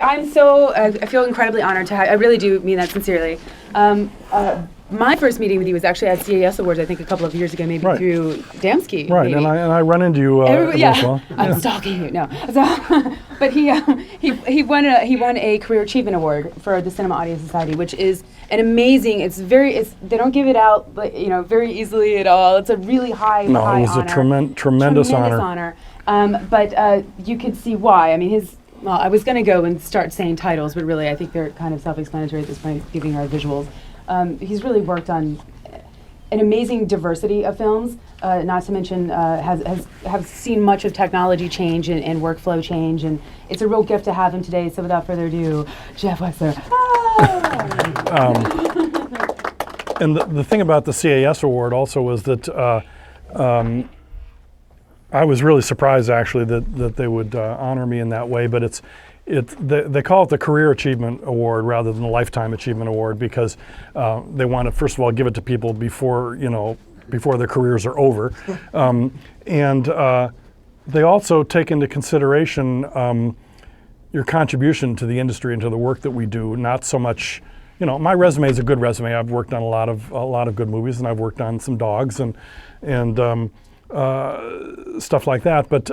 I feel incredibly honored to have, I really do mean that sincerely. My first meeting with you was actually at CAS Awards, I think a couple of years ago, maybe through Damsky. Right, maybe. and I run into you once in a while. I'm stalking you, no. So, but he won a Career Achievement Award for the Cinema Audio Society, which is an amazing, they don't give it out very easily at all. It's a really high honor. No, it was a tremendous honor. But you could see why. I mean, I was going to go and start saying titles, but really I think they're kind of self-explanatory at this point, giving our visuals. He's really worked on an amazing diversity of films, not to mention have seen much of technology change and workflow change, and it's a real gift to have him today. So without further ado, Jeff Wexler. And the thing about the CAS award also was that I was really surprised actually that they would honor me in that way, but they call it the Career Achievement Award rather than the Lifetime Achievement Award because they want to first of all give it to people before their careers are over, and they also take into consideration your contribution to the industry and to the work that we do. Not so much, my resume is a good resume. I've worked on a lot of good movies, and I've worked on some dogs and stuff like that, but.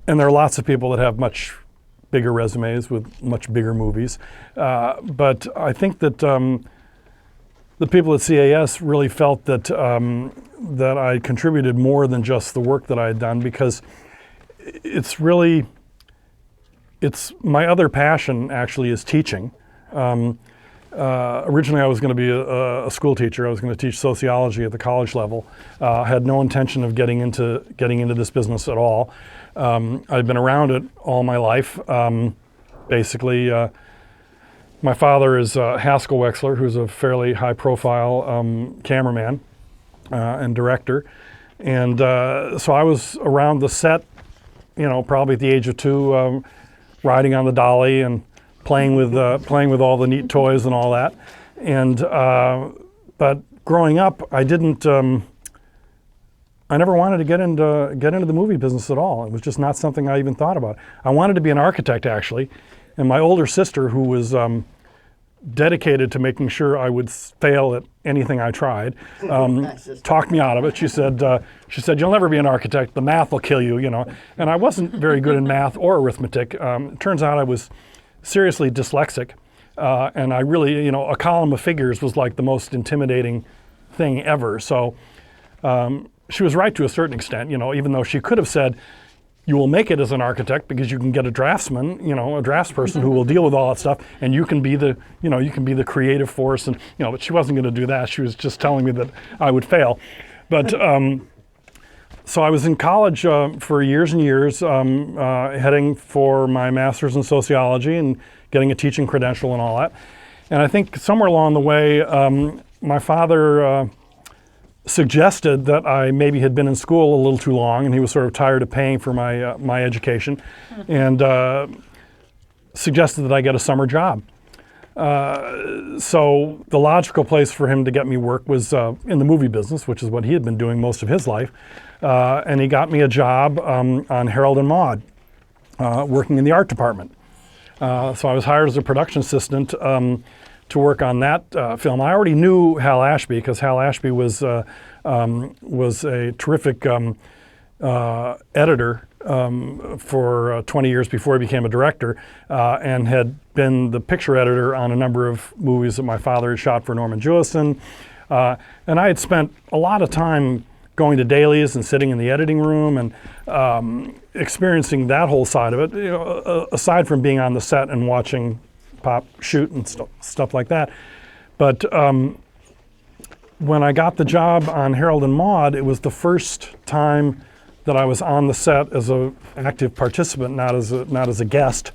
And there are lots of people that have much bigger resumes with much bigger movies. But I think that the people at CAS really felt that I contributed more than just the work that I had done, because it's my other passion actually is teaching. Originally I was going to be a school teacher. I was going to teach sociology at the college level. I had no intention of getting into this business at all. I've been around it all my life. Basically, my father is Haskell Wexler, who's a fairly high-profile cameraman and director. And so I was around the set, probably at the age of 2, riding on the dolly and playing with all the neat toys and all that. And but growing up, I never wanted to get into the movie business at all. It was just not something I even thought about. I wanted to be an architect actually, and my older sister, who was dedicated to making sure I would fail at anything I tried, talked me out of it. She said, "You'll never be an architect. The math will kill you." And I wasn't very good in math or arithmetic. It turns out I was seriously dyslexic, and I really, a column of figures was like the most intimidating thing ever. So. She was right to a certain extent, even though she could have said, you will make it as an architect because you can get a draftsman, a draftsperson who will deal with all that stuff, and you can be the creative force, and but she wasn't going to do that. She was just telling me that I would fail. But so I was in college for years and years, heading for my master's in sociology and getting a teaching credential and all that. And I think somewhere along the way, my father suggested that I maybe had been in school a little too long, and he was sort of tired of paying for my education, and suggested that I get a summer job. So the logical place for him to get me work was in the movie business, which is what he had been doing most of his life, and he got me a job on Harold and Maude, working in the art department. So I was hired as a production assistant to work on that film. I already knew Hal Ashby because Hal Ashby was a terrific editor for 20 years before he became a director, and had been the picture editor on a number of movies that my father had shot for Norman Jewison. And I had spent a lot of time going to dailies and sitting in the editing room and experiencing that whole side of it, aside from being on the set and watching Pop shoot and stuff like that. But when I got the job on Harold and Maude, it was the first time that I was on the set as an active participant, not as a guest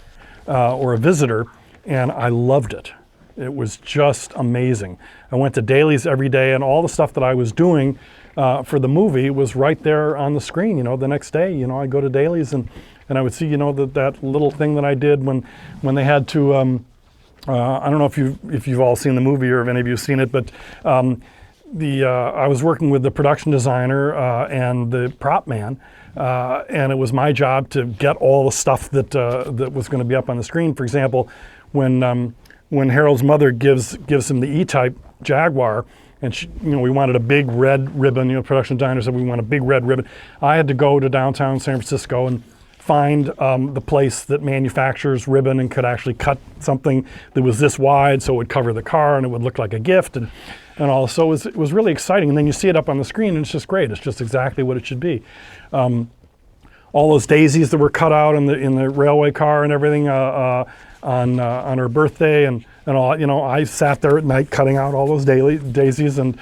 or a visitor, and I loved it. It was just amazing. I went to dailies every day, and all the stuff that I was doing for the movie was right there on the screen. The next day, I'd go to dailies and I would see, that little thing that I did when they had to. I don't know if you've all seen the movie or if any of you have seen it, but I was working with the production designer and the prop man, and it was my job to get all the stuff that was going to be up on the screen. For example, when Harold's mother gives him the E-type Jaguar, and we wanted a big red ribbon. Production designer said we want a big red ribbon. I had to go to downtown San Francisco and find the place that manufactures ribbon and could actually cut something that was this wide so it would cover the car and it would look like a gift and all. So it was really exciting. And then you see it up on the screen and it's just great. It's just exactly what it should be. All those daisies that were cut out in the railway car and everything on her birthday and all. I sat there at night cutting out all those daisies and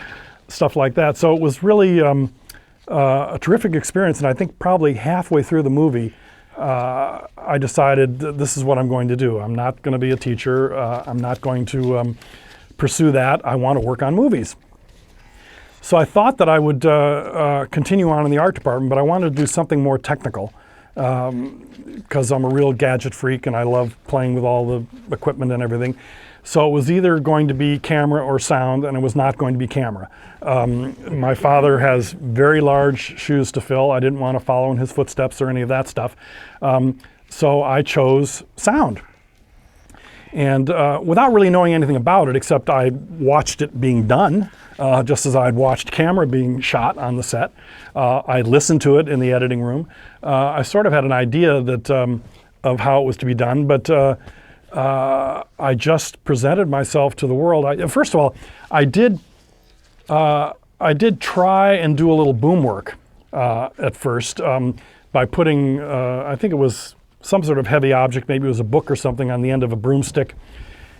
stuff like that. So it was really a terrific experience. And I think probably halfway through the movie, I decided this is what I'm going to do. I'm not going to be a teacher. I'm not going to pursue that. I want to work on movies. So I thought that I would continue on in the art department, but I wanted to do something more technical because I'm a real gadget freak and I love playing with all the equipment and everything. So it was either going to be camera or sound, and it was not going to be camera. My father has very large shoes to fill. I didn't want to follow in his footsteps or any of that stuff. So I chose sound. And without really knowing anything about it, except I watched it being done, just as I'd watched camera being shot on the set. I listened to it in the editing room. I sort of had an idea that of how it was to be done, but I just presented myself to the world. First of all, I did try and do a little boom work at first by putting, I think it was some sort of heavy object, maybe it was a book or something on the end of a broomstick,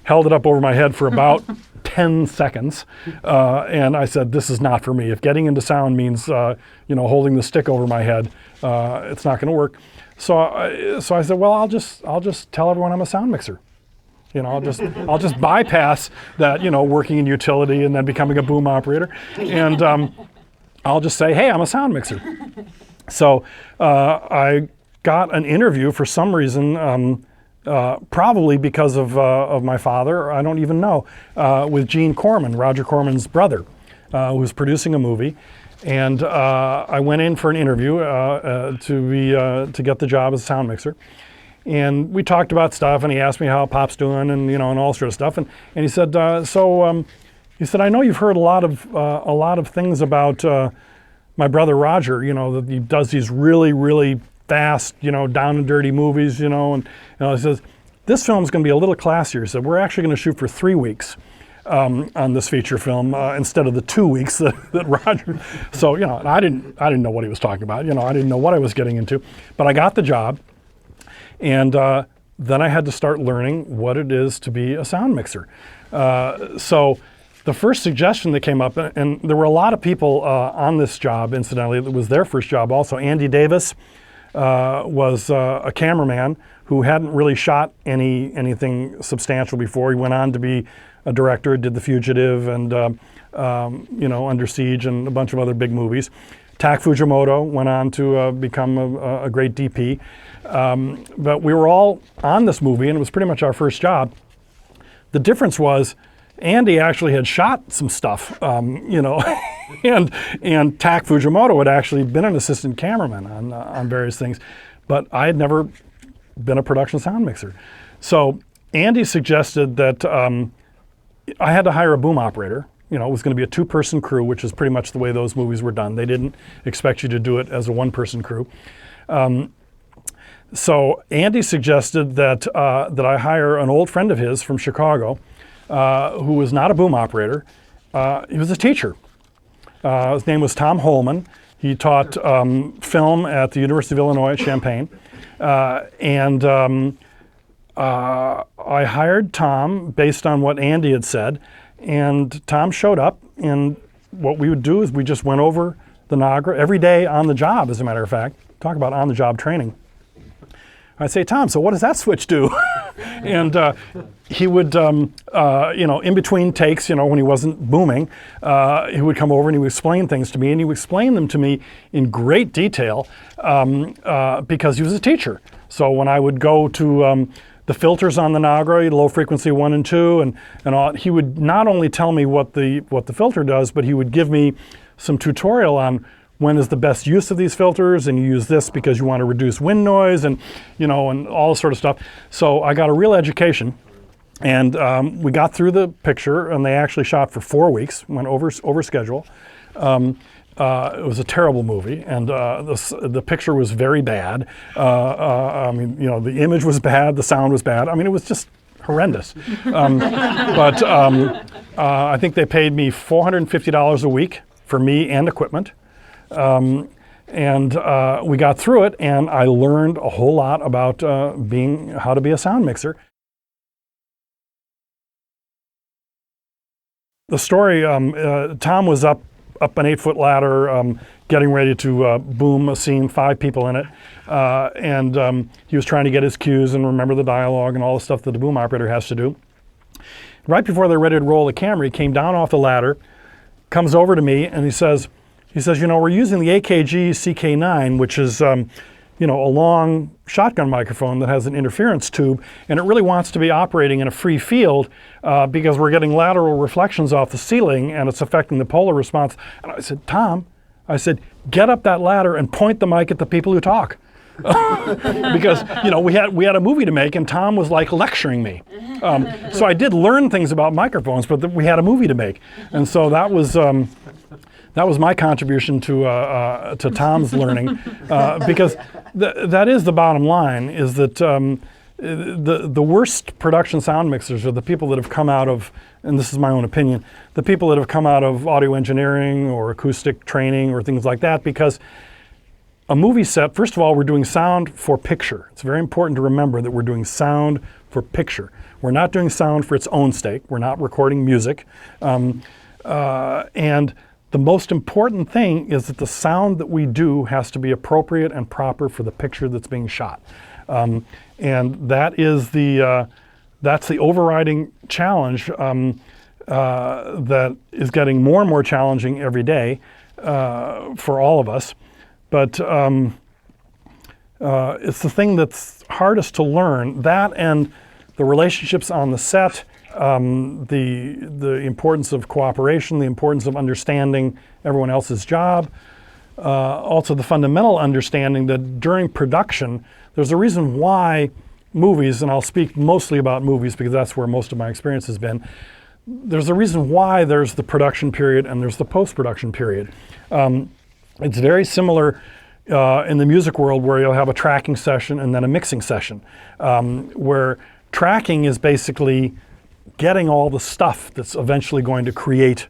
held it up over my head for about 10 seconds, and I said, this is not for me. If getting into sound means holding the stick over my head, it's not going to work. So I said, well, I'll just tell everyone I'm a sound mixer. I'll just bypass that, working in utility and then becoming a boom operator, and I'll just say, hey, I'm a sound mixer. So I got an interview for some reason, probably because of my father, I don't even know, with Gene Corman, Roger Corman's brother, who was producing a movie. And I went in for an interview to get the job as a sound mixer. And we talked about stuff, and he asked me how Pop's doing, and and all sort of stuff. And he said, he said, I know you've heard a lot of things about my brother Roger. That he does these really, really fast, down and dirty movies. And he says, this film's going to be a little classier. He said, we're actually going to shoot for 3 weeks. On this feature film instead of the 2 weeks that Roger. So and I didn't know what he was talking about. I didn't know what I was getting into, but I got the job, and then I had to start learning what it is to be a sound mixer. So the first suggestion that came up, and there were a lot of people on this job, incidentally, it was their first job also. Andy Davis was a cameraman who hadn't really shot anything substantial before. He went on to be a director, did The Fugitive and Under Siege and a bunch of other big movies. Tak Fujimoto went on to become a great DP. But we were all on this movie, and it was pretty much our first job. The difference was Andy actually had shot some stuff, and Tak Fujimoto had actually been an assistant cameraman on various things, but I had never been a production sound mixer. So Andy suggested that I had to hire a boom operator. It was going to be a 2-person crew, which is pretty much the way those movies were done. They didn't expect you to do it as a 1-person crew. So Andy suggested that I hire an old friend of his from Chicago, who was not a boom operator. He was a teacher. His name was Tom Holman. He taught film at the University of Illinois at Champaign. I hired Tom based on what Andy had said, and Tom showed up, and what we would do is we just went over the Nagra every day on the job, as a matter of fact. Talk about on-the-job training. I'd say, Tom, so what does that switch do? And he would, in between takes, when he wasn't booming, he would come over and he would explain things to me, and he would explain them to me in great detail because he was a teacher. So when I would go to the filters on the Nagra, low frequency 1 and 2, and all. He would not only tell me what the filter does, but he would give me some tutorial on when is the best use of these filters, and you use this because you want to reduce wind noise, and and all this sort of stuff. So I got a real education, and we got through the picture, and they actually shot for 4 weeks, went over schedule. It was a terrible movie, and the picture was very bad. I mean, the image was bad, the sound was bad. I mean, it was just horrendous. But I think they paid me $450 a week for me and equipment. And we got through it, and I learned a whole lot about how to be a sound mixer. The story, Tom was up an 8-foot ladder, getting ready to boom a scene, 5 people in it. And he was trying to get his cues and remember the dialogue and all the stuff that the boom operator has to do. Right before they're ready to roll the camera, he came down off the ladder, comes over to me, and he says, we're using the AKG CK9, which is, a long shotgun microphone that has an interference tube, and it really wants to be operating in a free field because we're getting lateral reflections off the ceiling, and it's affecting the polar response. And I said, Tom, get up that ladder and point the mic at the people who talk. Because we had a movie to make, and Tom was like lecturing me. So I did learn things about microphones, but we had a movie to make, and so that was my contribution to Tom's learning, because that is the bottom line. Is that the worst production sound mixers are the people that have come out of, and this is my own opinion, the people that have come out of audio engineering or acoustic training or things like that, because a movie set, first of all, we're doing sound for picture. It's very important to remember that we're doing sound for picture. We're not doing sound for its own sake. We're not recording music. And the most important thing is that the sound that we do has to be appropriate and proper for the picture that's being shot. And that is that's the overriding challenge that is getting more and more challenging every day for all of us. But it's the thing that's hardest to learn, that and the relationships on the set, the importance of cooperation, the importance of understanding everyone else's job, also the fundamental understanding that during production, there's a reason why movies, and I'll speak mostly about movies because that's where most of my experience has been, there's a reason why there's the production period and there's the post-production period. It's very similar in the music world where you'll have a tracking session and then a mixing session, where tracking is basically getting all the stuff that's eventually going to create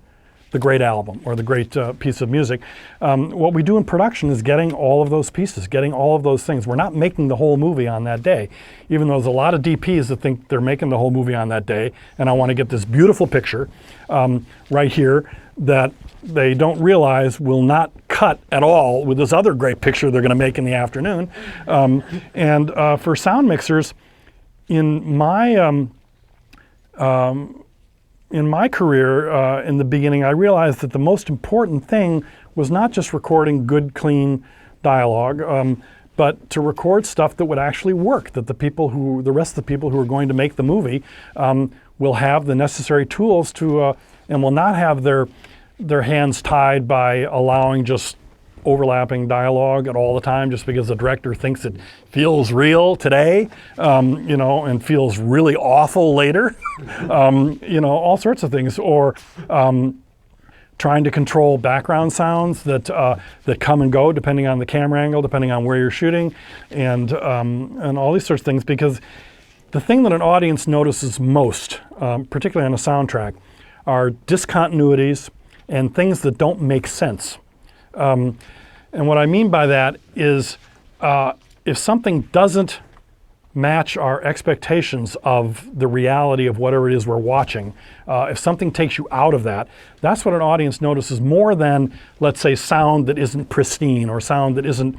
the great album or the great piece of music. What we do in production is getting all of those pieces, getting all of those things. We're not making the whole movie on that day, even though there's a lot of DPs that think they're making the whole movie on that day, and I want to get this beautiful picture right here that they don't realize will not cut at all with this other great picture they're going to make in the afternoon. And for sound mixers, in my career, in the beginning, I realized that the most important thing was not just recording good, clean dialogue, but to record stuff that would actually work, that the rest of the people who are going to make the movie will have the necessary tools to, and will not have their hands tied by allowing just overlapping dialogue at all the time just because the director thinks it feels real today, and feels really awful later, all sorts of things, or trying to control background sounds that come and go depending on the camera angle, depending on where you're shooting, and all these sorts of things, because the thing that an audience notices most, particularly on a soundtrack, are discontinuities and things that don't make sense. And what I mean by that is if something doesn't match our expectations of the reality of whatever it is we're watching, if something takes you out of that, that's what an audience notices more than, let's say, sound that isn't pristine or sound that isn't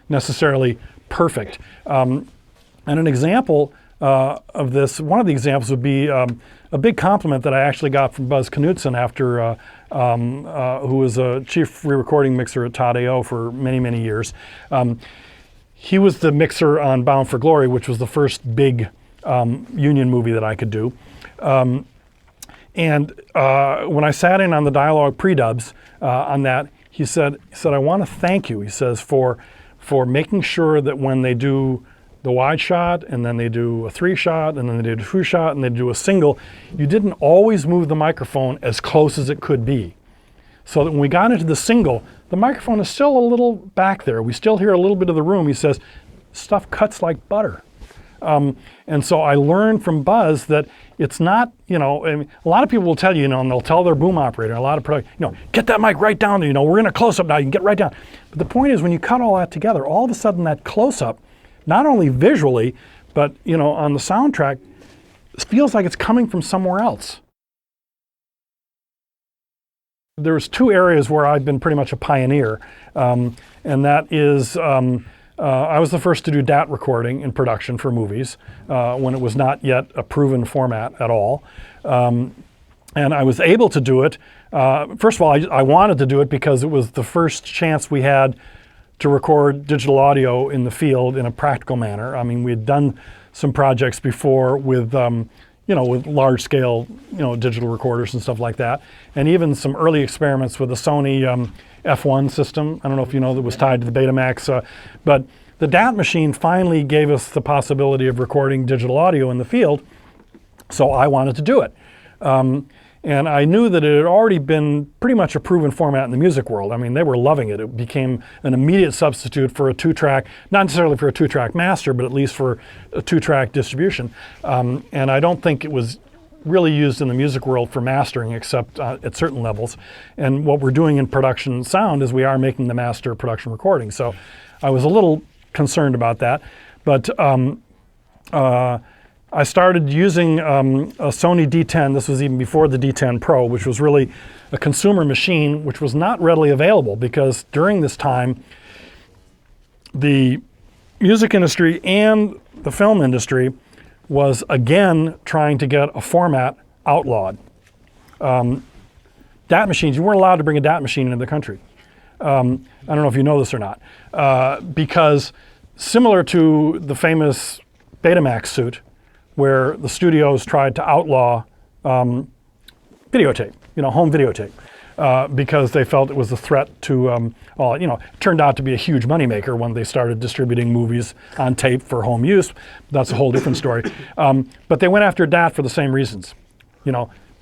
necessarily perfect. And an example of this, one of the examples would be a big compliment that I actually got from Buzz Knudsen after, who was a chief re-recording mixer at Todd AO for many, many years. He was the mixer on Bound for Glory, which was the first big union movie that I could do. And when I sat in on the dialogue pre-dubs on that, he said, I want to thank you, he says, for making sure that when they do the wide shot, and then they do a 3-shot, and then they do a 2-shot, and they do a single, you didn't always move the microphone as close as it could be. So that when we got into the single, the microphone is still a little back there. We still hear a little bit of the room. He says, stuff cuts like butter. And so I learned from Buzz that it's not, I mean, a lot of people will tell you, and they'll tell their boom operator, a lot of product, get that mic right down there, we're in a close-up now, you can get right down. But the point is, when you cut all that together, all of a sudden that close-up, not only visually, but, on the soundtrack, feels like it's coming from somewhere else. There's 2 areas where I've been pretty much a pioneer, and that is, I was the first to do DAT recording in production for movies when it was not yet a proven format at all. And I was able to do it. First of all, I wanted to do it because it was the first chance we had to record digital audio in the field in a practical manner. I mean, we had done some projects before with, with large-scale, digital recorders and stuff like that, and even some early experiments with the Sony F1 system. I don't know if you know, that was tied to the Betamax, but the DAT machine finally gave us the possibility of recording digital audio in the field, so I wanted to do it. And I knew that it had already been pretty much a proven format in the music world. I mean, they were loving it. It became an immediate substitute for a 2-track, not necessarily for a 2-track master, but at least for a 2-track distribution. And I don't think it was really used in the music world for mastering, except at certain levels. And what we're doing in production sound is we are making the master production recording. So I was a little concerned about that. But I started using a Sony D10. This was even before the D10 Pro, which was really a consumer machine, which was not readily available because during this time, the music industry and the film industry was again trying to get a format outlawed. DAT machines, you weren't allowed to bring a DAT machine into the country. I don't know if you know this or not, because similar to the famous Betamax suit, where the studios tried to outlaw videotape, home videotape, because they felt it was a threat to, it turned out to be a huge moneymaker when they started distributing movies on tape for home use. That's a whole different story. But they went after DAT for the same reasons.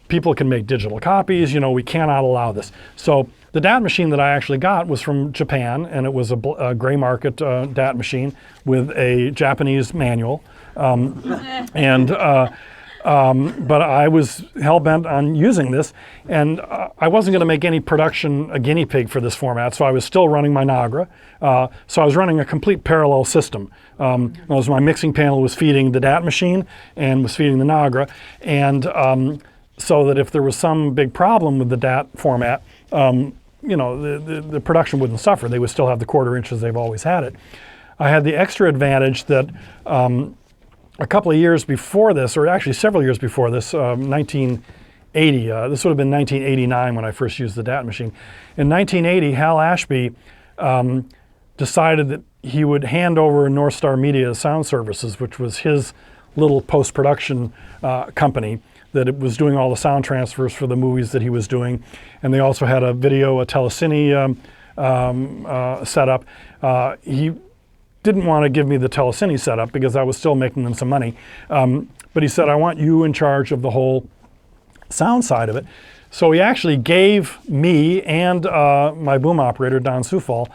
People can make digital copies, we cannot allow this. So the DAT machine that I actually got was from Japan, and it was a gray market DAT machine with a Japanese manual. But I was hell-bent on using this, and I wasn't going to make any production a guinea pig for this format, so I was still running my Nagra. So I was running a complete parallel system. My mixing panel was feeding the DAT machine and was feeding the Nagra, and so that if there was some big problem with the DAT format, the production wouldn't suffer. They would still have the 1/4 inch as they've always had it. I had the extra advantage that a couple of years before this, or actually several years before this, 1980, this would have been 1989 when I first used the DAT machine. In 1980, Hal Ashby decided that he would hand over North Star Media Sound Services, which was his little post-production company, that it was doing all the sound transfers for the movies that he was doing. And they also had a telecine setup. He didn't want to give me the telecine setup because I was still making them some money. But he said, I want you in charge of the whole sound side of it. So he actually gave me and my boom operator, Don Sufal,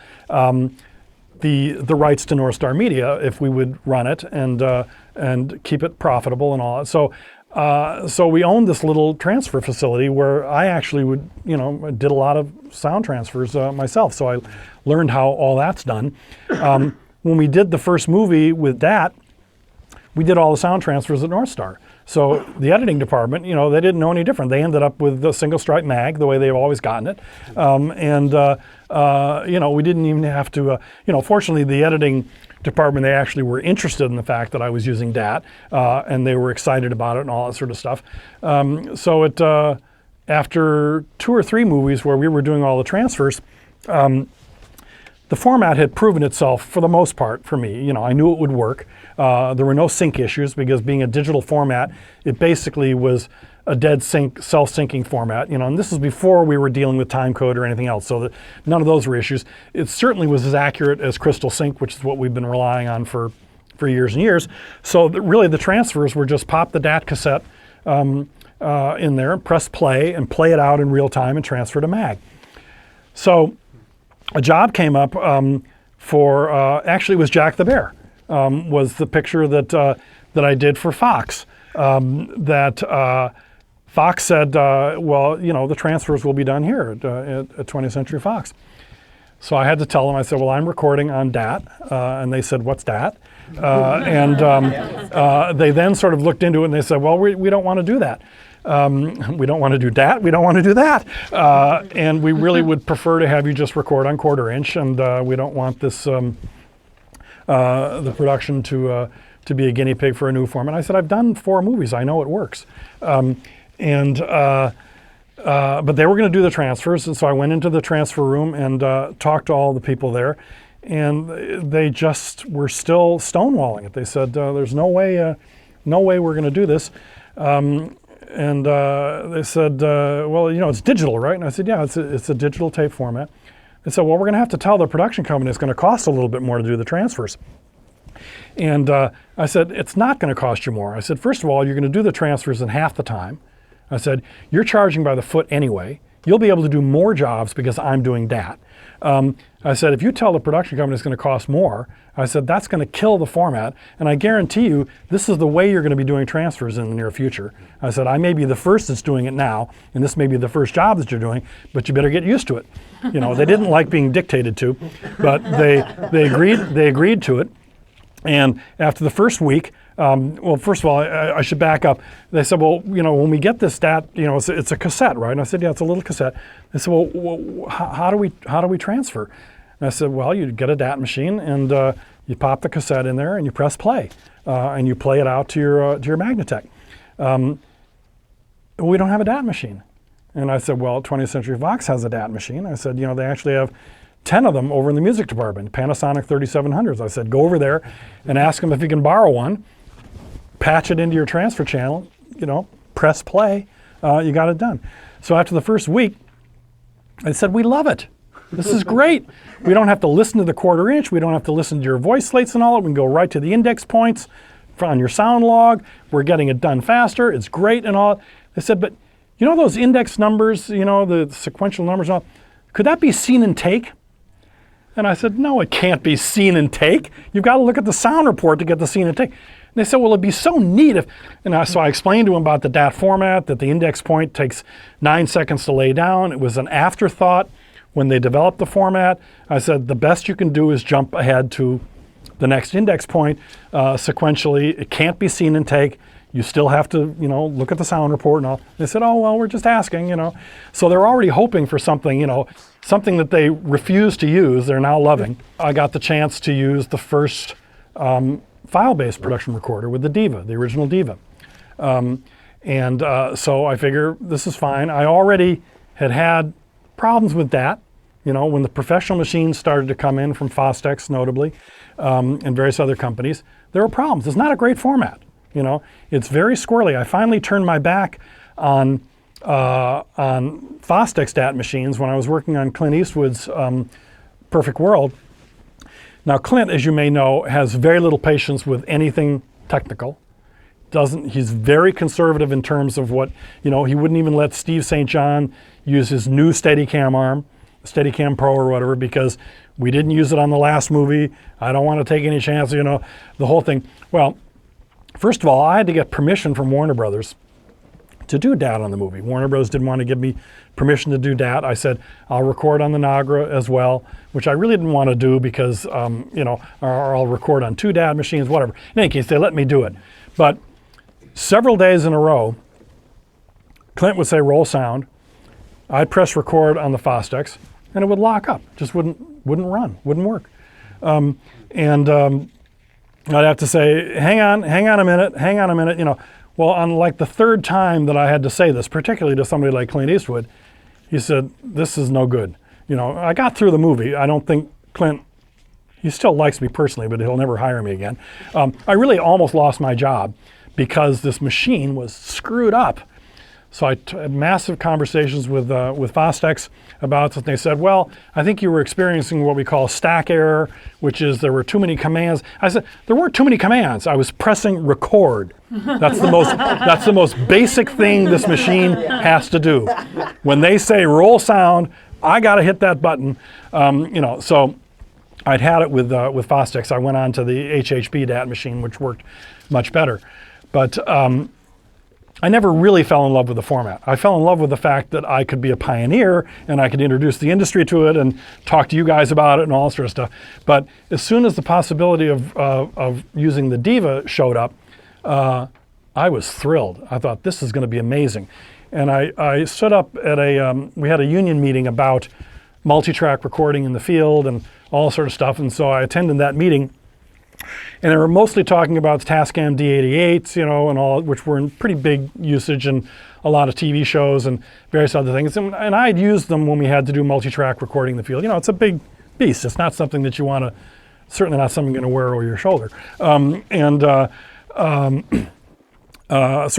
the rights to North Star Media if we would run it and keep it profitable and all that. So we owned this little transfer facility where I actually did a lot of sound transfers myself. So I learned how all that's done. When we did the first movie with DAT, we did all the sound transfers at North Star. So the editing department, they didn't know any different. They ended up with the single stripe mag, the way they've always gotten it. We didn't even have to, fortunately the editing department, they actually were interested in the fact that I was using DAT, and they were excited about it and all that sort of stuff. After 2 or 3 movies where we were doing all the transfers, the format had proven itself for the most part for me. You know, I knew it would work. There were no sync issues because being a digital format, it basically was a dead sync, self-syncing format. You know, and this was before we were dealing with time code or anything else, so that none of those were issues. It certainly was as accurate as Crystal Sync, which is what we've been relying on for years and years. So really the transfers were just pop the DAT cassette in there, press play, and play it out in real time and transfer to mag. So a job came up for, actually it was Jack the Bear, was the picture that I did for Fox. Fox said, well, you know, the transfers will be done here at 20th Century Fox. So I had to tell them, I said, well, I'm recording on DAT. And they said, what's DAT? They then sort of looked into it and they said, well, we don't want to do that. We don't want to do DAT, we don't want to do that. And we really would prefer to have you just record on 1/4 inch, and we don't want this, the production to be a guinea pig for a new format. I said, I've done 4 movies, I know it works. But they were going to do the transfers, and so I went into the transfer room and talked to all the people there, and they just were still stonewalling it. They said, there's no way we're going to do this. And they said, well, you know, it's digital, right? And I said, yeah, it's a digital tape format. They said, well, we're going to have to tell the production company it's going to cost a little bit more to do the transfers. And I said, it's not going to cost you more. I said, first of all, you're going to do the transfers in half the time. I said, you're charging by the foot anyway. You'll be able to do more jobs because I'm doing DAT. I said, if you tell the production company it's going to cost more, I said, that's going to kill the format. And I guarantee you, this is the way you're going to be doing transfers in the near future. I said, I may be the first that's doing it now, and this may be the first job that you're doing, but you better get used to it. You know, they didn't like being dictated to, but they agreed to it. And after the first week, well, first of all, I should back up. They said, well, you know, when we get this DAT, you know, it's a cassette, right? And I said, yeah, it's a little cassette. They said, well, how do we transfer? And I said, well, you get a DAT machine and you pop the cassette in there and you press play and you play it out to your Magnatech. We don't have a DAT machine. And I said, well, 20th Century Fox has a DAT machine. I said, you know, they actually have 10 of them over in the music department, Panasonic 3700s. I said, go over there and ask them if you can borrow one, patch it into your transfer channel, you know, press play, you got it done. So after the first week, I said, we love it. This is great. We don't have to listen to the 1/4 inch. We don't have to listen to your voice slates and all that. We can go right to the index points on your sound log. We're getting it done faster. It's great and all. They said, but you know those index numbers, you know, the sequential numbers and all, could that be seen and take? And I said, no, it can't be seen and take. You've got to look at the sound report to get the seen and take. And they said, well, it'd be so neat if, so I explained to them about the DAT format, that the index point takes 9 seconds to lay down. It was an afterthought when they developed the format. I said, the best you can do is jump ahead to the next index point sequentially. It can't be seen and take. You still have to, you know, look at the sound report and all. They said, oh, well, we're just asking, you know. So they're already hoping for something, you know, something that they refused to use, they're now loving. I got the chance to use the first file-based production recorder with the Diva, the original Diva. So I figure this is fine. I already had problems with DAT. You know, when the professional machines started to come in from Fostex, notably, and various other companies, there were problems. It's not a great format. You know, it's very squirrely. I finally turned my back on Fostex DAT machines when I was working on Clint Eastwood's Perfect World. Now, Clint, as you may know, has very little patience with anything technical. He's very conservative in terms of what, you know, he wouldn't even let Steve St. John use his new Steadicam arm, Steadicam Pro or whatever, because we didn't use it on the last movie. I don't want to take any chances, you know, the whole thing. Well, first of all, I had to get permission from Warner Brothers to do DAT on the movie. Warner Bros. Didn't want to give me permission to do DAT. I said, I'll record on the Nagra as well, which I really didn't want to do because, you know, or I'll record on 2 DAT machines, whatever. In any case, they let me do it. But several days in a row, Clint would say, roll sound. I'd press record on the Fostex, and it would lock up. Just wouldn't run, wouldn't work. I'd have to say, hang on a minute, you know. Well, on like the 3rd time that I had to say this, particularly to somebody like Clint Eastwood, he said, this is no good. You know, I got through the movie. I don't think Clint, he still likes me personally, but he'll never hire me again. I really almost lost my job because this machine was screwed up. So I had massive conversations with Fostex about it. And they said, well, I think you were experiencing what we call stack error, which is there were too many commands. I said, there weren't too many commands. I was pressing record. That's the most basic thing this machine has to do. When they say roll sound, I got to hit that button. So I'd had it with Fostex. I went on to the HHP DAT machine, which worked much better. But I never really fell in love with the format. I fell in love with the fact that I could be a pioneer and I could introduce the industry to it and talk to you guys about it and all that sort of stuff. But as soon as the possibility of using the Diva showed up, I was thrilled. I thought, this is going to be amazing. And I stood up at we had a union meeting about multi-track recording in the field and all sort of stuff. And so I attended that meeting. And they were mostly talking about the Tascam D88s, and all, which were in pretty big usage in a lot of TV shows and various other things. And I'd used them when we had to do multi-track recording in the field. It's a big beast. It's not something that you want to, certainly not something you're going to wear over your shoulder. Sort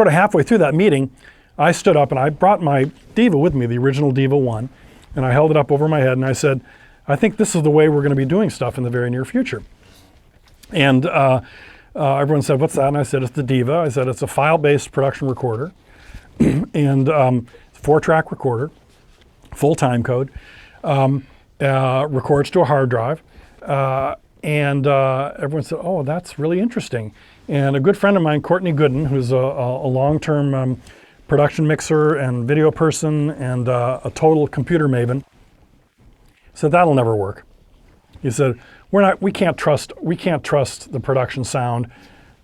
of halfway through that meeting, I stood up and I brought my Diva with me, the original Diva 1, and I held it up over my head and I said, I think this is the way we're going to be doing stuff in the very near future. And everyone said, what's that? And I said, it's the Diva. I said, it's a file-based production recorder and 4-track recorder, full time code, records to a hard drive. And everyone said, oh, that's really interesting. And a good friend of mine, Courtney Gooden, who's a long-term production mixer and video person and a total computer maven, said, that'll never work. He said, we can't trust the production sound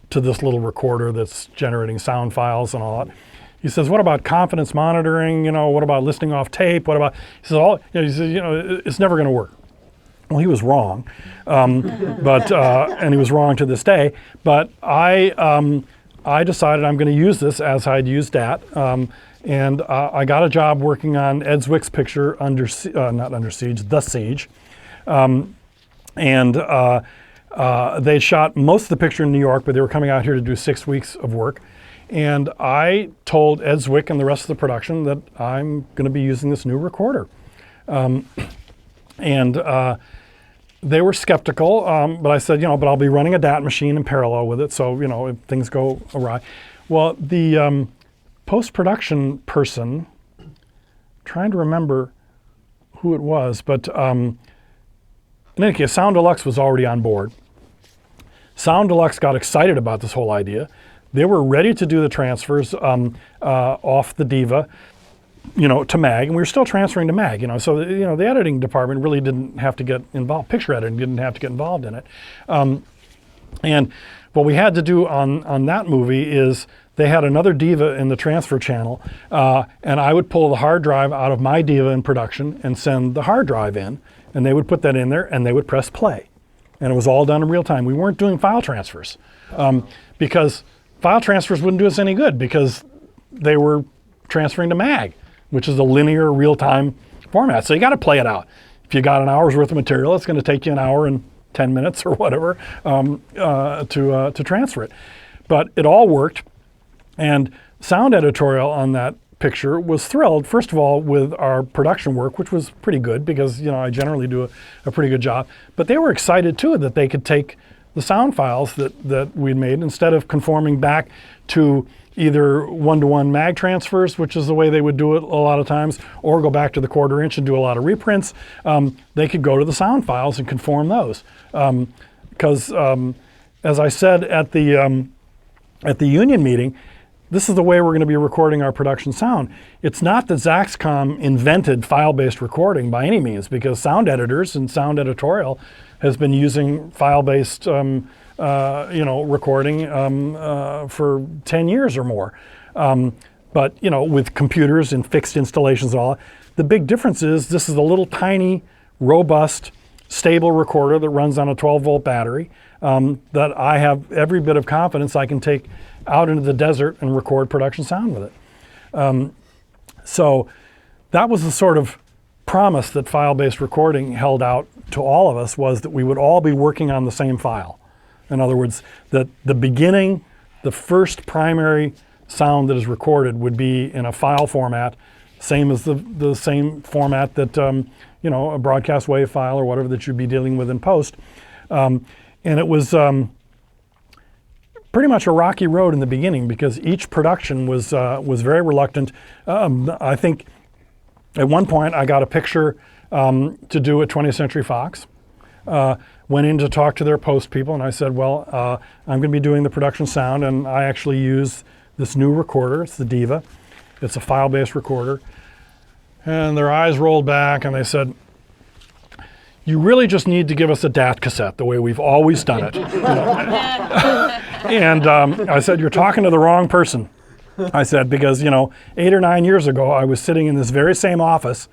to this little recorder that's generating sound files and all that. He says, what about confidence monitoring? What about listening off tape? What about, he says, it's never going to work. Well, he was wrong, and he was wrong to this day. But I decided I'm going to use this as I'd used DAT, and I got a job working on Ed Zwick's picture, not Under Siege, The Siege. They shot most of the picture in New York, but they were coming out here to do 6 weeks of work. And I told Ed Zwick and the rest of the production that I'm going to be using this new recorder. They were skeptical, but I said, but I'll be running a DAT machine in parallel with it, so, if things go awry. Well, the post-production person, trying to remember who it was, but in any case, Sound Deluxe was already on board. Sound Deluxe got excited about this whole idea. They were ready to do the transfers off the Diva, to MAG, and we were still transferring to MAG, so, the editing department really didn't have to get involved. Picture editing didn't have to get involved in it. And what we had to do on that movie is they had another Diva in the transfer channel, and I would pull the hard drive out of my Diva in production and send the hard drive in, and they would put that in there and they would press play. And it was all done in real time. We weren't doing file transfers because file transfers wouldn't do us any good because they were transferring to MAG, which is a linear real-time format. So you got to play it out. If you got an hour's worth of material, it's going to take you an hour and 10 minutes or whatever to transfer it. But it all worked. And Sound Editorial on that picture was thrilled, first of all, with our production work, which was pretty good because, I generally do a pretty good job. But they were excited, too, that they could take the sound files that we'd made instead of conforming back to either one-to-one MAG transfers, which is the way they would do it a lot of times, or go back to the 1/4 inch and do a lot of reprints. They could go to the sound files and conform those. Because, as I said at the union meeting, this is the way we're going to be recording our production sound. It's not that Zaxcom invented file-based recording by any means, because sound editors and Sound Editorial has been using file-based recording for 10 years or more. But, with computers and fixed installations and all, the big difference is this is a little tiny, robust, stable recorder that runs on a 12-volt battery that I have every bit of confidence I can take out into the desert and record production sound with it. So that was the sort of promise that file-based recording held out to all of us was that we would all be working on the same file. In other words, that the beginning, the first primary sound that is recorded would be in a file format, same as the same format that, a broadcast wave file or whatever that you'd be dealing with in post. And it was pretty much a rocky road in the beginning because each production was very reluctant. I think at one point I got a picture to do at 20th Century Fox. Went in to talk to their post people, and I said, well, I'm going to be doing the production sound, and I actually use this new recorder. It's the Diva. It's a file-based recorder. And their eyes rolled back, and they said, you really just need to give us a DAT cassette the way we've always done it. And I said, you're talking to the wrong person. I said, because 8 or 9 years ago, I was sitting in this very same office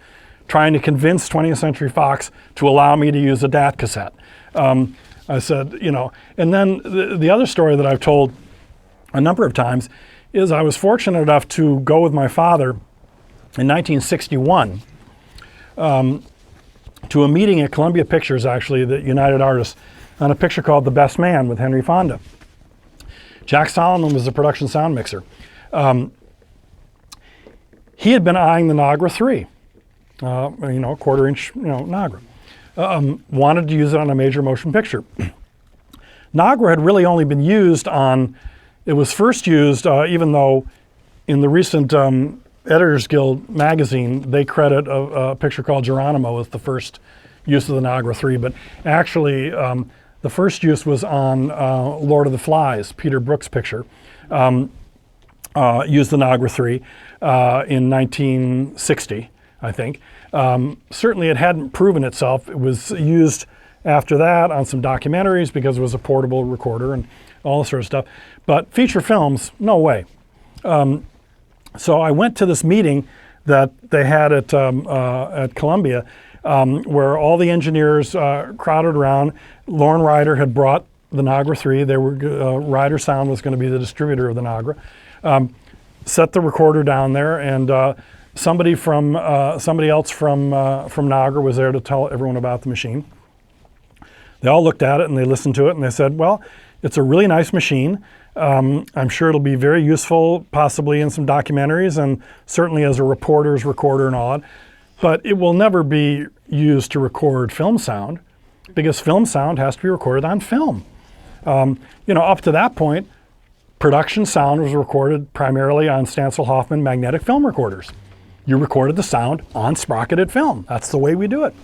trying to convince 20th Century Fox to allow me to use a DAT cassette. I said, and then the other story that I've told a number of times is I was fortunate enough to go with my father in 1961 to a meeting at Columbia Pictures, actually, the United Artists, on a picture called The Best Man with Henry Fonda. Jack Solomon was the production sound mixer. He had been eyeing the Nagra 3, a quarter-inch, Nagra. Wanted to use it on a major motion picture. Nagra had really only been used on, it was first used, even though in the recent Editors Guild magazine, they credit a picture called Geronimo as the first use of the Nagra 3, but actually the first use was on Lord of the Flies, Peter Brook's picture. Used the Nagra 3 in 1960, I think. Certainly it hadn't proven itself. It was used after that on some documentaries because it was a portable recorder and all this sort of stuff. But feature films, no way. So I went to this meeting that they had at Columbia where all the engineers crowded around. Lorne Ryder had brought the Nagra 3. Ryder Sound was going to be the distributor of the Nagra. Set the recorder down there, and somebody else from Nagra was there to tell everyone about the machine. They all looked at it and they listened to it and they said, well, it's a really nice machine. I'm sure it'll be very useful, possibly in some documentaries and certainly as a reporter's recorder and all that. But it will never be used to record film sound because film sound has to be recorded on film. Up to that point, production sound was recorded primarily on Stansel-Hoffman magnetic film recorders. You recorded the sound on sprocketed film. That's the way we do it.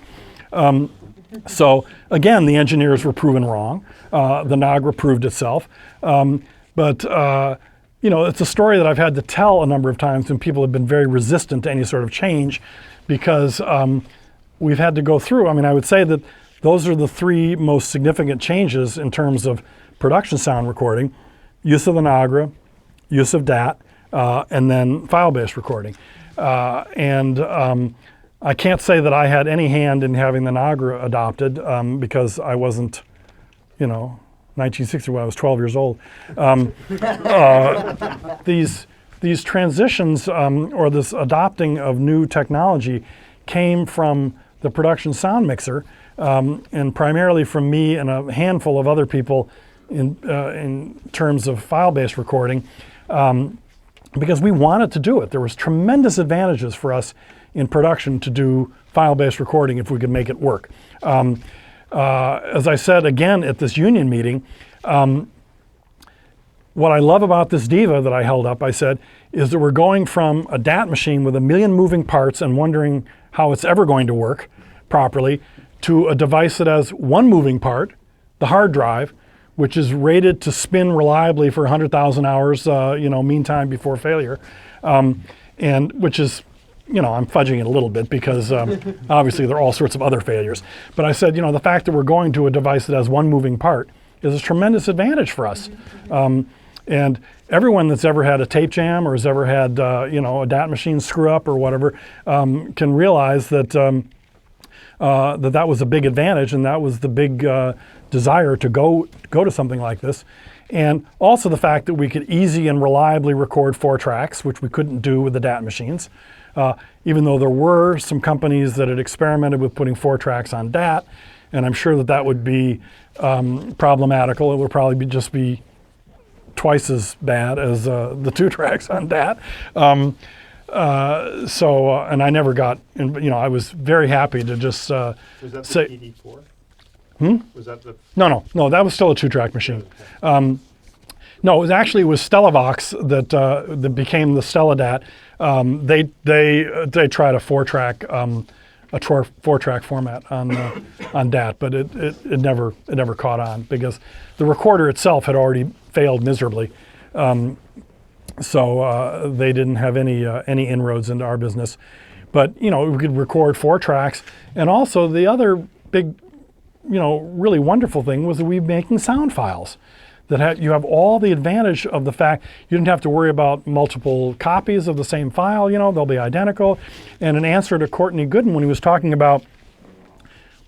So again, the engineers were proven wrong. The Nagra proved itself. But it's a story that I've had to tell a number of times when people have been very resistant to any sort of change because we've had to go through. I mean, I would say that those are the three most significant changes in terms of production sound recording: use of the Nagra, use of DAT, and then file-based recording. I can't say that I had any hand in having the Nagra adopted because I wasn't, 1960 when I was 12 years old. These transitions or this adopting of new technology came from the production sound mixer and primarily from me and a handful of other people in terms of file-based recording because we wanted to do it. There was tremendous advantages for us in production to do file-based recording if we could make it work. As I said again at this union meeting, what I love about this Diva that I held up, I said, is that we're going from a DAT machine with 1 million moving parts and wondering how it's ever going to work properly to a device that has one moving part, the hard drive, which is rated to spin reliably for 100,000 hours, mean time before failure, and which is, I'm fudging it a little bit because obviously there are all sorts of other failures. But I said, the fact that we're going to a device that has one moving part is a tremendous advantage for us. And everyone that's ever had a tape jam or has ever had, a DAT machine screw up or whatever can realize that that was a big advantage, and that was the big desire to go to something like this. And also the fact that we could easy and reliably record 4 tracks, which we couldn't do with the DAT machines. even though there were some companies that had experimented with putting 4 tracks on DAT, and I'm sure that that would be problematical. It would probably just be twice as bad as the 2 tracks on DAT. And I never got, I was very happy to just Was that say, the PD4? Was that the? No, that was still a 2-track machine. Okay. No, it was Stellavox that became the StellaDAT. They tried a 4-track format on DAT, but it never caught on because the recorder itself had already failed miserably. So they didn't have any inroads into our business. But we could record 4 tracks, and also the other big, really wonderful thing was that we were making sound files. You have all the advantage of the fact you didn't have to worry about multiple copies of the same file, they'll be identical. And in answer to Courtney Gooden when he was talking about,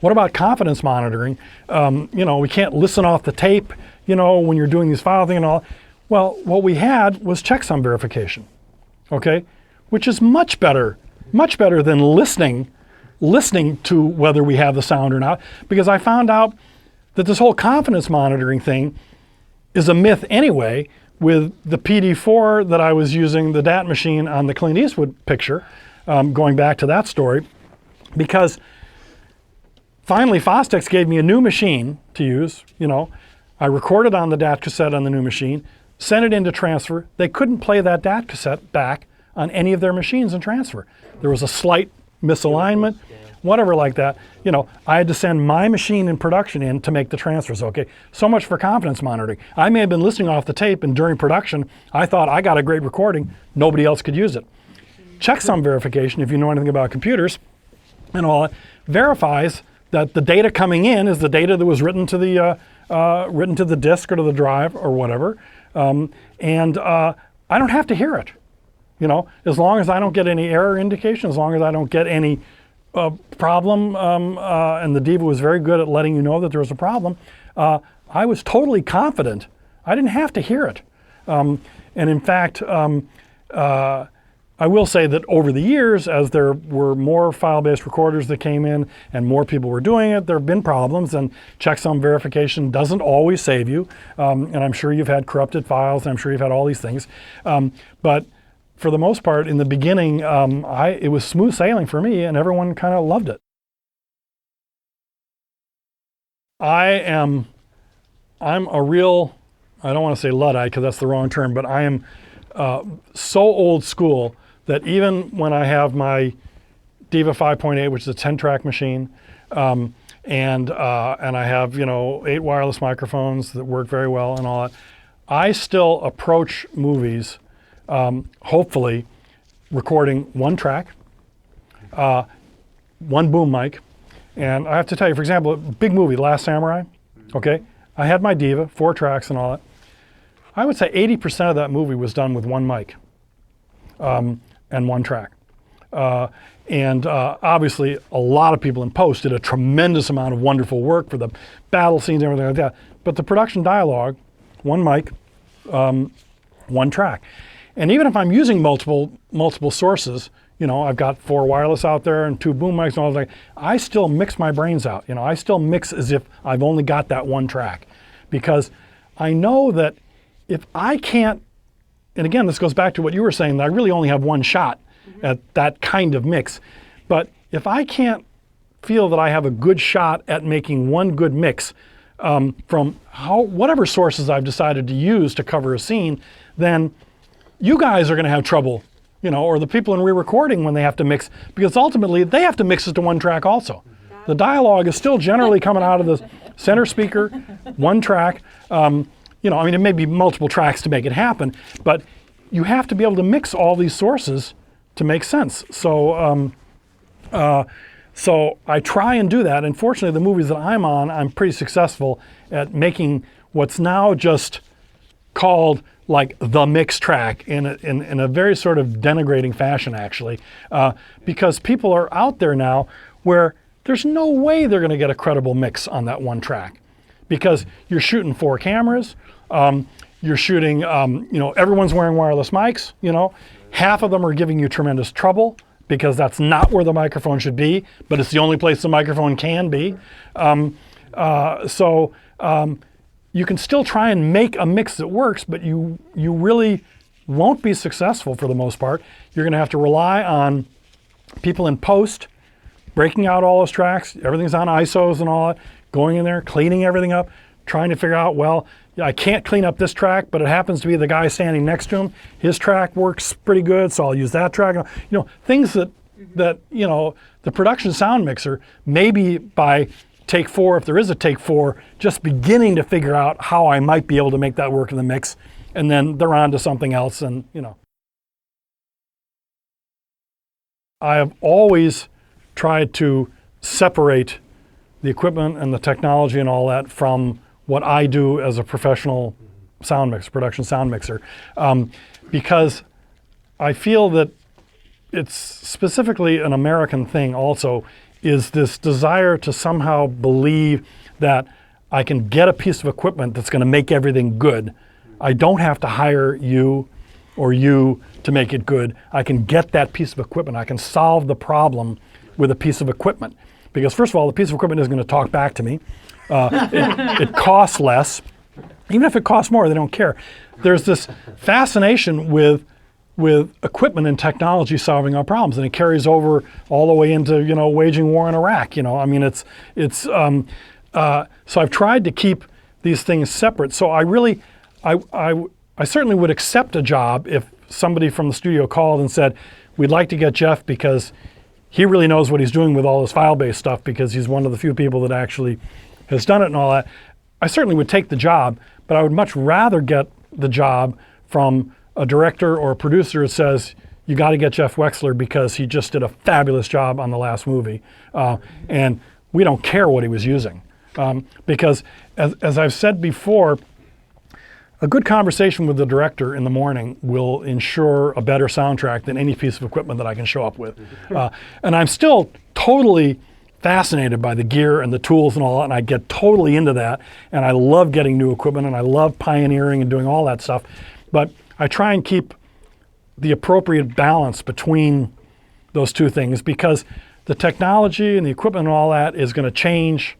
what about confidence monitoring? We can't listen off the tape, when you're doing these file things and all. Well, what we had was checksum verification, okay? Which is much better than listening to whether we have the sound or not, because I found out that this whole confidence monitoring thing is a myth anyway. With the PD4 that I was using, the DAT machine on the Clint Eastwood picture, going back to that story, because finally Fostex gave me a new machine to use. I recorded on the DAT cassette on the new machine, sent it into transfer. They couldn't play that DAT cassette back on any of their machines in transfer. There was a slight misalignment, whatever like that. I had to send my machine in production in to make the transfers, okay? So much for confidence monitoring. I may have been listening off the tape, and during production, I thought I got a great recording. Nobody else could use it. Checksum verification, if you know anything about computers and all that, verifies that the data coming in is the data that was written to the disk or to the drive or whatever. And I don't have to hear it. As long as I don't get any error indication, as long as I don't get any problem, and the Diva was very good at letting you know that there was a problem, I was totally confident. I didn't have to hear it. And in fact, I will say that over the years, as there were more file-based recorders that came in and more people were doing it, there have been problems, and checksum verification doesn't always save you. And I'm sure you've had corrupted files, and I'm sure you've had all these things. But for the most part, in the beginning, it was smooth sailing for me, and everyone kind of loved it. I'm a real, I don't want to say Luddite because that's the wrong term, but I am so old school that even when I have my Diva 5.8, which is a 10-track machine, and I have 8 wireless microphones that work very well and all that, I still approach movies, hopefully, recording 1 track, 1 boom mic, and I have to tell you, for example, a big movie, Last Samurai, okay? I had my Diva, 4 tracks and all that. I would say 80% of that movie was done with 1 mic and 1 track. And obviously, a lot of people in post did a tremendous amount of wonderful work for the battle scenes and everything like that. But the production dialogue, 1 mic, 1 track. And even if I'm using multiple sources, I've got 4 wireless out there and 2 boom mics and all that, I still mix my brains out. I still mix as if I've only got that 1 track. Because I know that if I can't, and again, this goes back to what you were saying, that I really only have 1 shot at that kind of mix. But if I can't feel that I have a good shot at making 1 good mix from whatever sources I've decided to use to cover a scene, then you guys are going to have trouble, or the people in re-recording when they have to mix, because ultimately they have to mix it to 1 track also. The dialogue is still generally coming out of the center speaker, 1 track. It may be multiple tracks to make it happen, but you have to be able to mix all these sources to make sense. So I try and do that. And fortunately, the movies that I'm on, I'm pretty successful at making what's now just called like the mix track in a very sort of denigrating fashion, actually, because people are out there now where there's no way they're going to get a credible mix on that 1 track, because you're shooting 4 cameras, you're shooting, everyone's wearing wireless mics, half of them are giving you tremendous trouble because that's not where the microphone should be, but it's the only place the microphone can be. So you can still try and make a mix that works, but you really won't be successful for the most part. You're going to have to rely on people in post, breaking out all those tracks. Everything's on ISOs and all that, going in there, cleaning everything up, trying to figure out, well, I can't clean up this track, but it happens to be the guy standing next to him. His track works pretty good, so I'll use that track. You know, things that you know, the production sound mixer, maybe by take 4, if there is a take 4, just beginning to figure out how I might be able to make that work in the mix, and then they're on to something else, and you know. I have always tried to separate the equipment and the technology and all that from what I do as a professional sound mixer, production sound mixer, because I feel that it's specifically an American thing also, is this desire to somehow believe that I can get a piece of equipment that's going to make everything good. I don't have to hire you or you to make it good. I can get that piece of equipment. I can solve the problem with a piece of equipment. Because first of all, the piece of equipment is going to talk back to me. It costs less. Even if it costs more, they don't care. There's this fascination with equipment and technology solving our problems, and it carries over all the way into, you know, waging war in Iraq. You know, I mean, so I've tried to keep these things separate. So I certainly would accept a job if somebody from the studio called and said, we'd like to get Jeff because he really knows what he's doing with all this file-based stuff, because he's one of the few people that actually has done it and all that. I certainly would take the job, but I would much rather get the job from a director or a producer who says, you got to get Jeff Wexler because he just did a fabulous job on the last movie. And we don't care what he was using. Because as I've said before, a good conversation with the director in the morning will ensure a better soundtrack than any piece of equipment that I can show up with. And I'm still totally fascinated by the gear and the tools and all that, and I get totally into that, and I love getting new equipment, and I love pioneering and doing all that stuff. But I try and keep the appropriate balance between those two things, because the technology and the equipment and all that is going to change,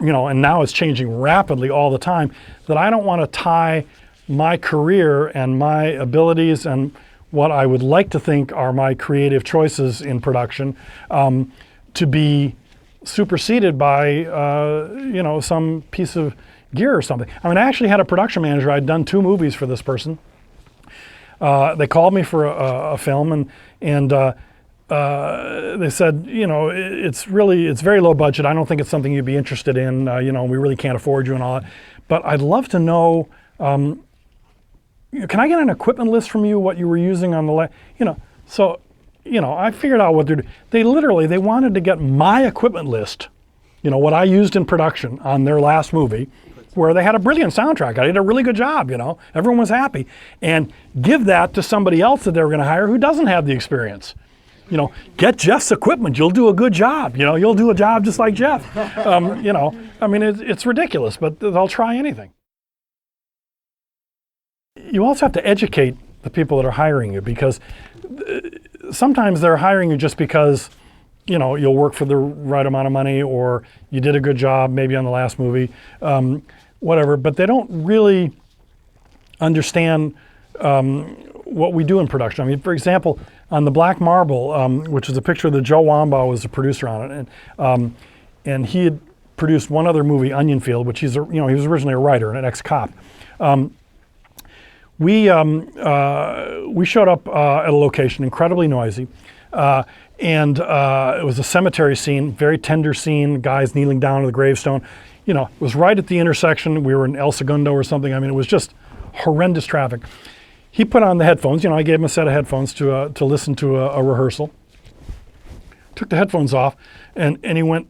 you know, and now it's changing rapidly all the time, that I don't want to tie my career and my abilities and what I would like to think are my creative choices in production to be superseded by, you know, some piece of gear or something. I mean, I actually had a production manager. I'd done 2 movies for this person. They called me for a film, and they said, you know, it's very low budget. I don't think it's something you'd be interested in. You know, we really can't afford you and all that. But I'd love to know, can I get an equipment list from you, what you were using on the you know, so, you know, I figured out what they're doing. They wanted to get my equipment list, you know, what I used in production on their last movie, where they had a brilliant soundtrack. I did a really good job, you know, everyone was happy, and give that to somebody else that they were going to hire who doesn't have the experience. You know, get Jeff's equipment. You'll do a good job. You know, you'll do a job just like Jeff. You know, I mean, it's ridiculous, but they'll try anything. You also have to educate the people that are hiring you, because sometimes they're hiring you just because, you know, you'll work for the right amount of money, or you did a good job maybe on the last movie, whatever, but they don't really understand what we do in production. I mean, for example, on the Black Marble, which is a picture that Joe Wambaugh was the producer on it, and he had produced one other movie, Onion Field, which he was originally a writer and an ex-cop. We showed up at a location, incredibly noisy, and it was a cemetery scene, very tender scene, guys kneeling down to the gravestone. You know, it was right at the intersection. We were in El Segundo or something. I mean, it was just horrendous traffic. He put on the headphones. You know, I gave him a set of headphones to listen to a rehearsal. Took the headphones off, and he went,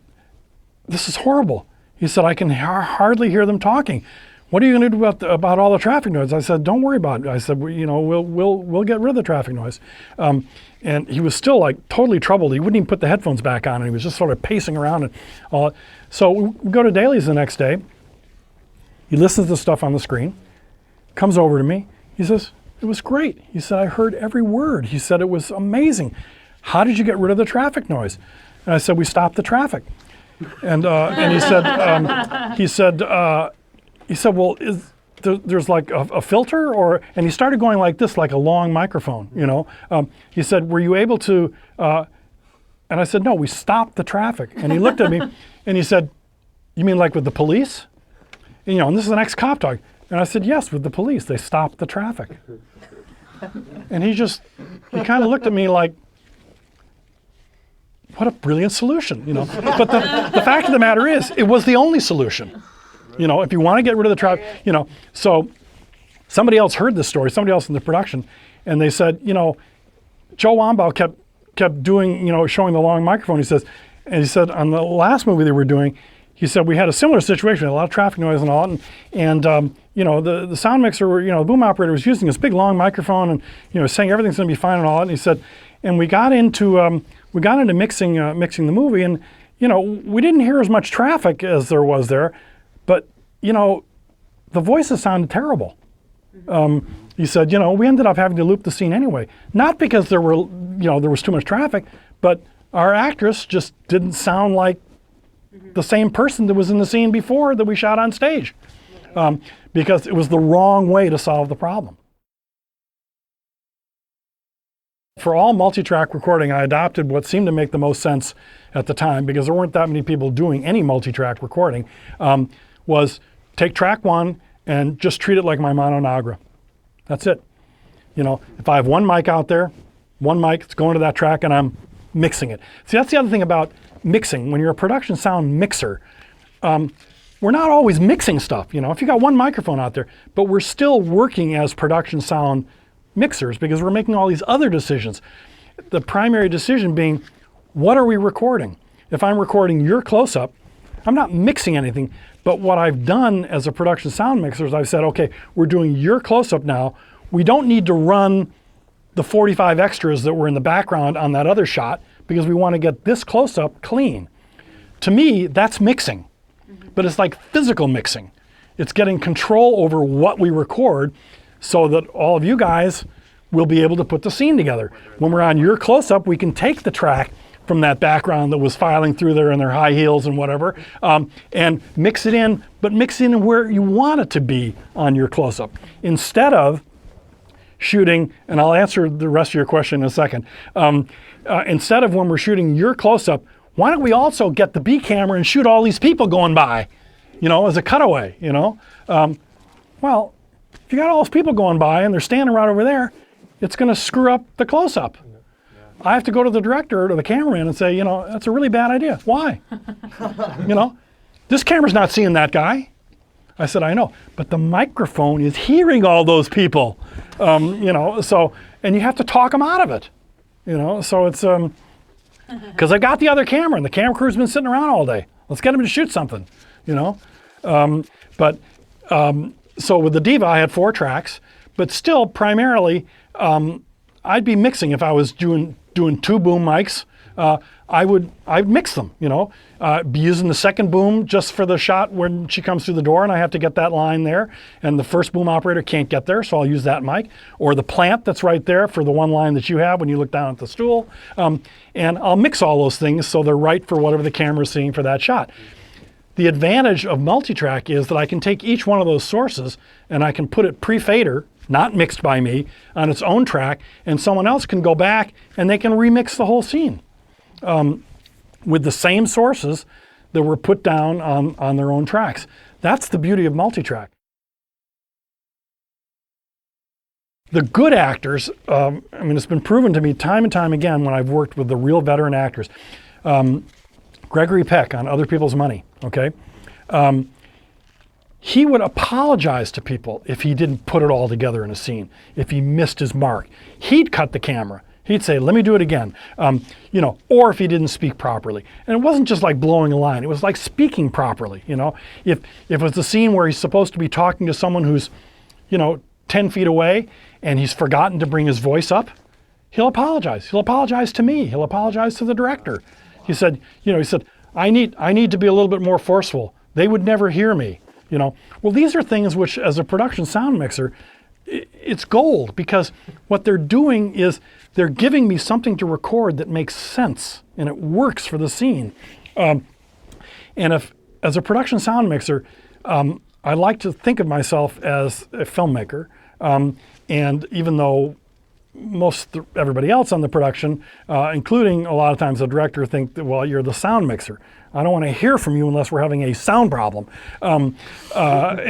"This is horrible." He said, "I can hardly hear them talking. What are you going to do about all the traffic noise?" I said, "Don't worry about it." I said, "We'll get rid of the traffic noise." And he was still like totally troubled. He wouldn't even put the headphones back on, and he was just sort of pacing around and all. So we go to Daly's the next day. He listens to the stuff on the screen, comes over to me. He says, "It was great." He said, "I heard every word." He said, "It was amazing. how did you get rid of the traffic noise? And I said, we stopped the traffic. And he said, well, there's like a filter, or, and he started going like this, like a long microphone, you know. He said, were you able to, and I said, no, we stopped the traffic. And he looked at me and he said, you mean like with the police? And, you know, and this is an ex-cop talk. And I said, yes, with the police, they stopped the traffic. And he kind of looked at me like, what a brilliant solution, you know. But the fact of the matter is, it was the only solution. You know, if you want to get rid of the traffic, you know. So somebody else heard this story, somebody else in the production, and they said, you know, Joe Wambaugh kept doing, you know, showing the long microphone. He said on the last movie they were doing, he said we had a similar situation, a lot of traffic noise and all, and you know, the sound mixer, you know, the boom operator was using this big long microphone and, you know, saying everything's going to be fine and all that. And he said, and we got into mixing the movie, and, you know, we didn't hear as much traffic as there was there, but, you know, the voices sounded terrible. He said, you know, we ended up having to loop the scene anyway, not because there was too much traffic, but our actress just didn't sound like the same person that was in the scene before that we shot on stage, because it was the wrong way to solve the problem. For all multi-track recording, I adopted what seemed to make the most sense at the time, because there weren't that many people doing any multi-track recording, was take track one and just treat it like my mono Nagra. That's it. You know, if I have one mic out there, one mic, it's going to that track and I'm mixing it. See, that's the other thing about mixing. When you're a production sound mixer, we're not always mixing stuff. You know, if you got one microphone out there, but we're still working as production sound mixers because we're making all these other decisions. The primary decision being, what are we recording? If I'm recording your close-up, I'm not mixing anything, but what I've done as a production sound mixer is I've said, okay, we're doing your close-up now. We don't need to run the 45 extras that were in the background on that other shot because we want to get this close-up clean. To me, that's mixing, but it's like physical mixing. It's getting control over what we record so that all of you guys will be able to put the scene together. When we're on your close-up, we can take the track from that background that was filing through there in their high heels and whatever, and mix it in, but mix it in where you want it to be on your close-up. Instead of shooting, and I'll answer the rest of your question in a second, instead of when we're shooting your close-up, why don't we also get the B camera and shoot all these people going by, you know, as a cutaway, you know? Well, if you got all those people going by and they're standing right over there, it's gonna screw up the close-up. I have to go to the director or to the cameraman and say, you know, that's a really bad idea. Why? You know, this camera's not seeing that guy. I said, I know, but the microphone is hearing all those people, you know, so, and you have to talk them out of it, you know, so it's, because I got the other camera and the camera crew's been sitting around all day. Let's get them to shoot something, you know. So with the Diva, I had 4 tracks, but still primarily, I'd be mixing if I was doing 2 boom mics. I'd mix them, you know, be using the second boom just for the shot when she comes through the door and I have to get that line there and the first boom operator can't get there, so I'll use that mic, or the plant that's right there for the one line that you have when you look down at the stool, and I'll mix all those things so they're right for whatever the camera's seeing for that shot. The advantage of multitrack is that I can take each one of those sources and I can put it pre-fader, not mixed by me, on its own track, and someone else can go back and they can remix the whole scene with the same sources that were put down on their own tracks. That's the beauty of multitrack. The good actors, I mean, it's been proven to me time and time again when I've worked with the real veteran actors. Gregory Peck on Other People's Money, okay? He would apologize to people if he didn't put it all together in a scene, if he missed his mark. He'd cut the camera. He'd say, let me do it again, you know, or if he didn't speak properly. And it wasn't just like blowing a line, it was like speaking properly, you know. If it was the scene where he's supposed to be talking to someone who's, you know, 10 feet away and he's forgotten to bring his voice up, he'll apologize. He'll apologize to me. He'll apologize to the director. He said, you know, he said, I need to be a little bit more forceful. They would never hear me, you know. Well, these are things which, as a production sound mixer, it's gold, because what they're doing is they're giving me something to record that makes sense and it works for the scene. And if, as a production sound mixer, I like to think of myself as a filmmaker. And even though everybody else on the production, including a lot of times the director, think that, well, you're the sound mixer. I don't want to hear from you unless we're having a sound problem. But I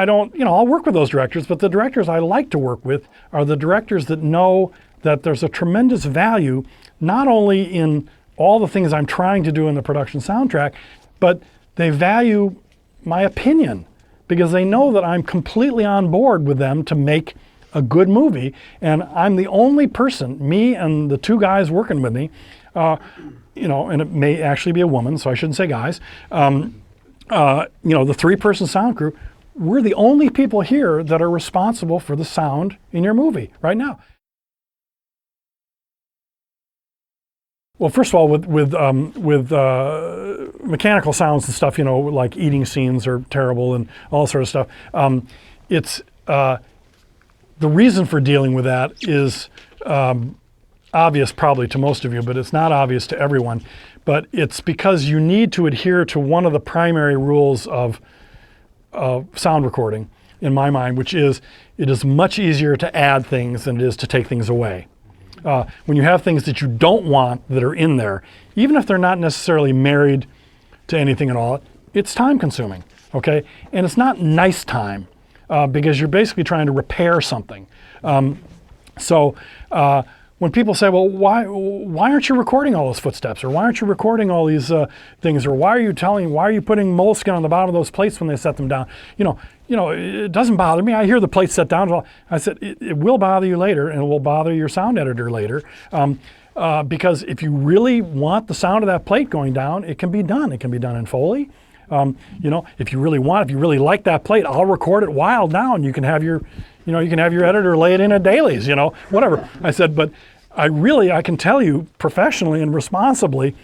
don't, I'll work with those directors, but the directors I like to work with are the directors that know that there's a tremendous value, not only in all the things I'm trying to do in the production soundtrack, but they value my opinion, because they know that I'm completely on board with them to make a good movie. And I'm the only person, me and the two guys working with me, and it may actually be a woman, so I shouldn't say guys, the 3-person sound crew, we're the only people here that are responsible for the sound in your movie right now. Well, first of all, with mechanical sounds and stuff, like eating scenes are terrible and all sort of stuff. It's the reason for dealing with that is obvious probably to most of you, but it's not obvious to everyone. But it's because you need to adhere to one of the primary rules of sound recording, in my mind, which is it is much easier to add things than it is to take things away. When you have things that you don't want that are in there, even if they're not necessarily married to anything at all, it's time consuming, okay? And it's not nice time, because you're basically trying to repair something. When people say, well, why aren't you recording all those footsteps? Or why aren't you recording all these things? Or why are you putting moleskin on the bottom of those plates when they set them down? It doesn't bother me. I hear the plates set down. I said, it will bother you later, and it will bother your sound editor later. Because if you really want the sound of that plate going down, it can be done. It can be done in Foley. If you really like that plate, I'll record it wild now, and you can have your editor lay it in at dailies, whatever. I said, but I can tell you professionally and responsibly,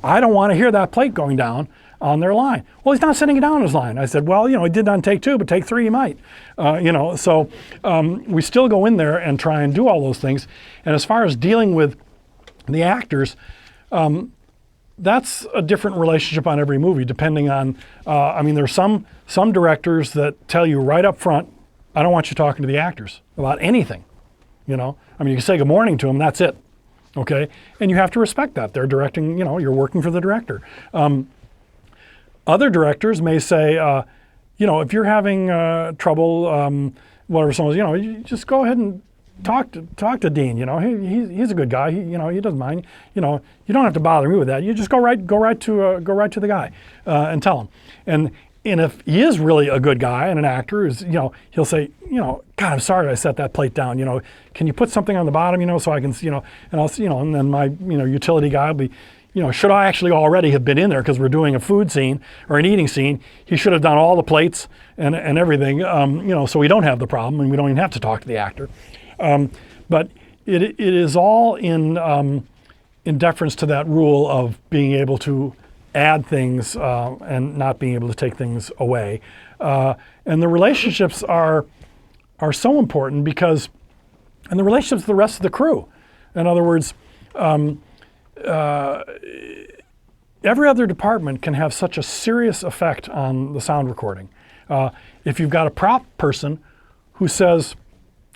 I don't want to hear that plate going down on their line. Well, he's not sending it down his line. I said, well, he did on take 2, but take 3 he might. So we still go in there and try and do all those things. And as far as dealing with the actors, that's a different relationship on every movie, depending on, there's some directors that tell you right up front, I don't want you talking to the actors about anything, you can say good morning to them, that's it, okay? And you have to respect that. They're directing, you're working for the director. Other directors may say, if you're having trouble, whatever someone's, you just go ahead and talk to Dean. He's a good guy. He doesn't mind. You don't have to bother me with that. You just go right to the guy and tell him. And if he is really a good guy and an actor, he'll say, God, I'm sorry I set that plate down. Can you put something on the bottom, so I can, and I'll, and then my, utility guy will be, should I actually already have been in there because we're doing a food scene or an eating scene, he should have done all the plates and everything, so we don't have the problem and we don't even have to talk to the actor. But it is all in deference to that rule of being able to add things and not being able to take things away. And the relationships are so important because, and the relationships with the rest of the crew. In other words, every other department can have such a serious effect on the sound recording. If you've got a prop person who says,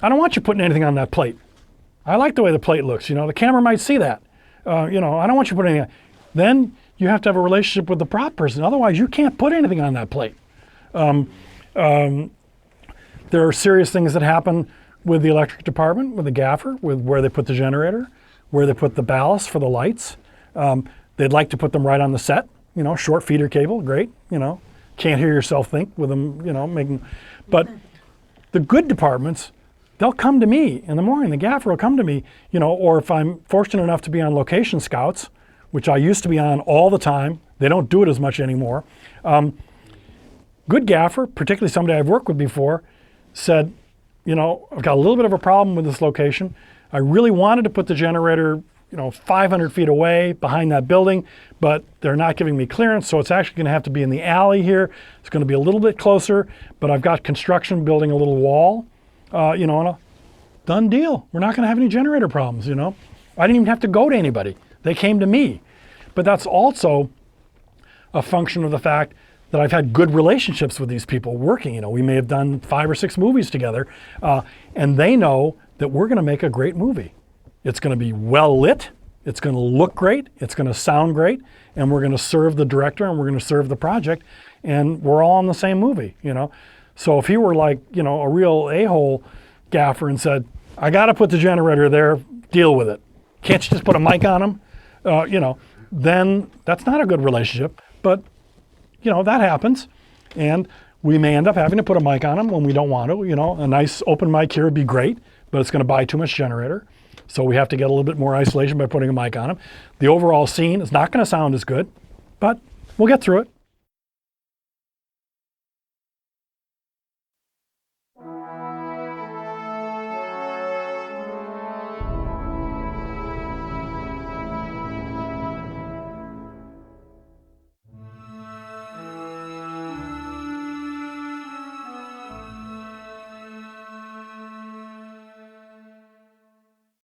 I don't want you putting anything on that plate. I like the way the plate looks. The camera might see that. I don't want you putting anything on. Then you have to have a relationship with the prop person. Otherwise, you can't put anything on that plate. There are serious things that happen with the electric department, with the gaffer, with where they put the generator, where they put the ballast for the lights. They'd like to put them right on the set. Short feeder cable, great. Can't hear yourself think with them, making. But the good departments, they'll come to me in the morning. The gaffer will come to me, or if I'm fortunate enough to be on location scouts, which I used to be on all the time. They don't do it as much anymore. Good gaffer, particularly somebody I've worked with before, said, I've got a little bit of a problem with this location. I really wanted to put the generator 500 feet away behind that building, but they're not giving me clearance, so it's actually going to have to be in the alley here. It's going to be a little bit closer, but I've got construction building a little wall, and a done deal. We're not going to have any generator problems, I didn't even have to go to anybody. They came to me. But that's also a function of the fact that I've had good relationships with these people working. We may have done 5 or 6 movies together, and they know that we're going to make a great movie. It's going to be well lit, it's going to look great, it's going to sound great, and we're going to serve the director and we're going to serve the project, and we're all in the same movie, So if he were like, a real a-hole gaffer and said, I got to put the generator there, deal with it. Can't you just put a mic on him? Then that's not a good relationship. But, that happens. And we may end up having to put a mic on him when we don't want to. A nice open mic here would be great, but it's going to buy too much generator. So we have to get a little bit more isolation by putting a mic on him. The overall scene is not going to sound as good, but we'll get through it.